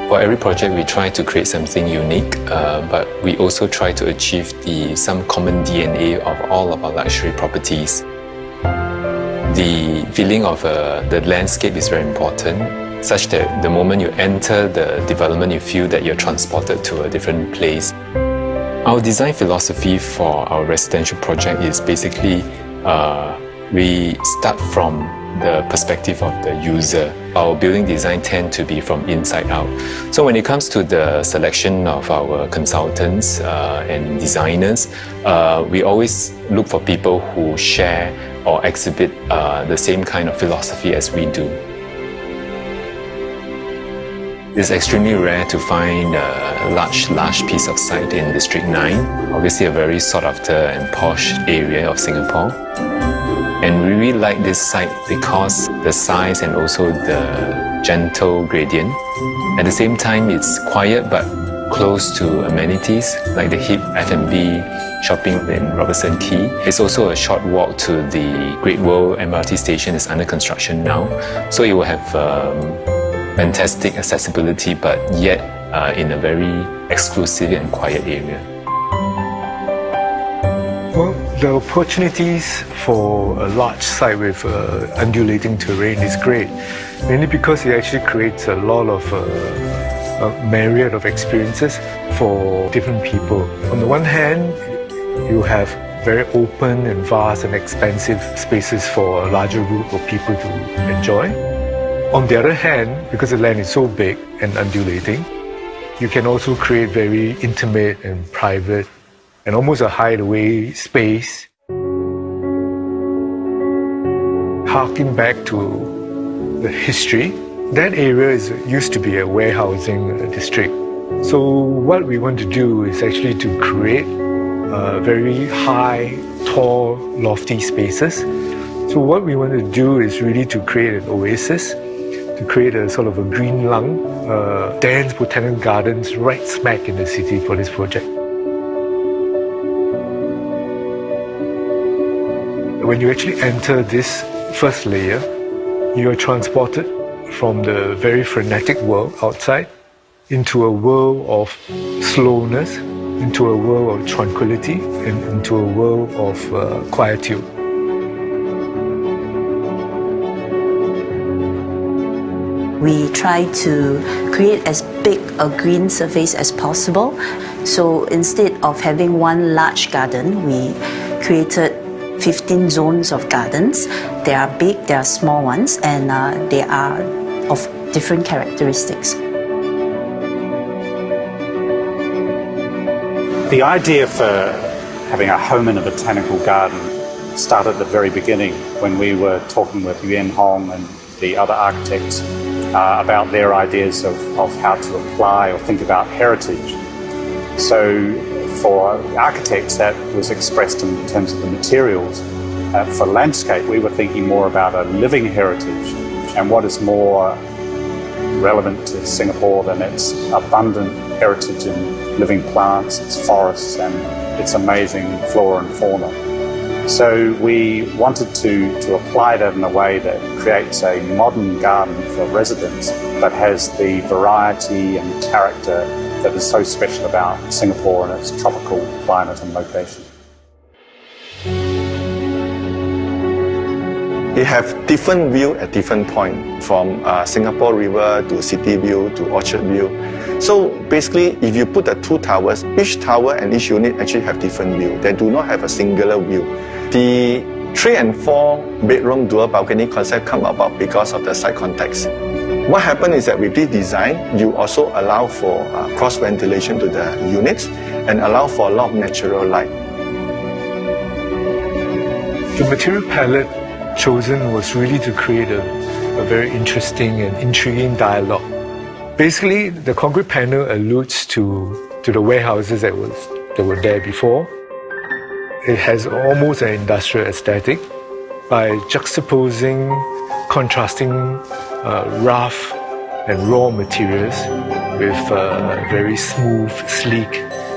For every project, we try to create something unique, but we also try to achieve some common DNA of all of our luxury properties. The feeling of the landscape is very important, such that the moment you enter the development, you feel that you're transported to a different place. Our design philosophy for our residential project is basically we start from the perspective of the user. Our building design tend to be from inside out. So when it comes to the selection of our consultants and designers, we always look for people who share or exhibit the same kind of philosophy as we do. It's extremely rare to find a large piece of site in District 9, obviously a very sought after and posh area of Singapore. And we really like this site because the size and also the gentle gradient. At the same time, it's quiet but close to amenities like the hip F&B shopping in Roberston Quay. It's also a short walk to the Great World MRT station that's under construction now. So it will have fantastic accessibility, but yet in a very exclusive and quiet area. Well, the opportunities for a large site with undulating terrain is great, mainly because it actually creates a lot of a myriad of experiences for different people. On the one hand, you have very open and vast and expansive spaces for a larger group of people to enjoy. On the other hand, because the land is so big and undulating, you can also create very intimate and private and almost a hideaway space. Harking back to the history, that area used to be a warehousing district. So what we want to do is actually to create very high, tall, lofty spaces. So what we want to do is really to create an oasis, to create a sort of a green lung, dense botanical gardens right smack in the city for this project. When you actually enter this first layer, you are transported from the very frenetic world outside into a world of slowness, into a world of tranquility, and into a world of quietude. We try to create as big a green surface as possible. So instead of having one large garden, we created 15 zones of gardens. They are big, they are small ones, and they are of different characteristics. The idea for having a home in a botanical garden started at the very beginning when we were talking with Yip Yuen Hong and the other architects about their ideas of how to apply or think about heritage. So for architects, that was expressed in terms of the materials. For landscape, we were thinking more about a living heritage, and what is more relevant to Singapore than its abundant heritage in living plants, its forests, and its amazing flora and fauna. So we wanted to apply that in a way that creates a modern garden for residents, but has the variety and character that is so special about Singapore and its tropical climate and location. We have different view at different point, from Singapore River to City View to Orchard View. So basically, if you put the two towers, each tower and each unit actually have different view. They do not have a singular view. The 3 and 4 bedroom dual balcony concept come about because of the site context. What happened is that with this design, you also allow for cross ventilation to the units and allow for a lot of natural light. The material palette chosen was really to create a very interesting and intriguing dialogue. Basically, the concrete panel alludes to the warehouses that were there before. It has almost an industrial aesthetic by juxtaposing, contrasting rough and raw materials with very smooth, sleek,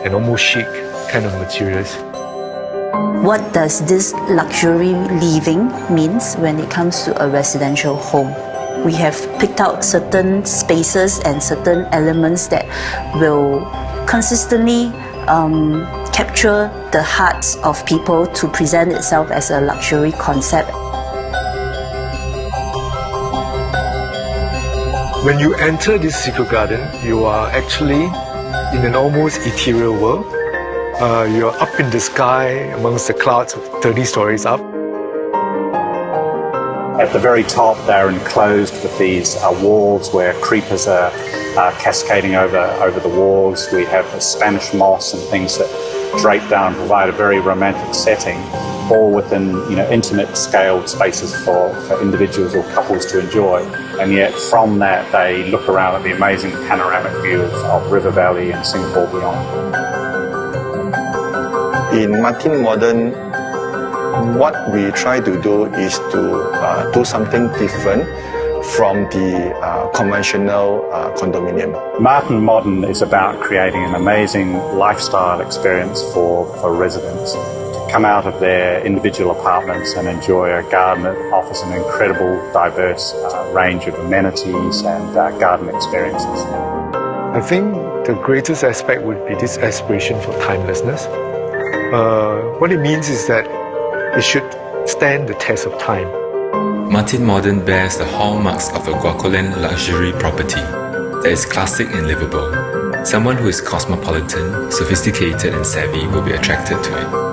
and almost chic kind of materials. What does this luxury living means when it comes to a residential home? We have picked out certain spaces and certain elements that will consistently capture the hearts of people to present itself as a luxury concept. When you enter this secret garden, you are actually in an almost ethereal world. You're up in the sky amongst the clouds 30 stories up. At the very top, they're enclosed with these walls where creepers are cascading over the walls. We have Spanish moss and things that drape down and provide a very romantic setting, all within intimate scaled spaces for individuals or couples to enjoy. And yet from that they look around at the amazing panoramic view of River Valley and Singapore beyond. In Martin Modern, what we try to do is to do something different from the conventional condominium. Martin Modern is about creating an amazing lifestyle experience for residents to come out of their individual apartments and enjoy a garden that offers an incredible, diverse range of amenities and garden experiences. I think the greatest aspect would be this aspiration for timelessness. What it means is that it should stand the test of time. Martin Modern bears the hallmarks of a GUOCOLAND luxury property that is classic and livable. Someone who is cosmopolitan, sophisticated and savvy will be attracted to it.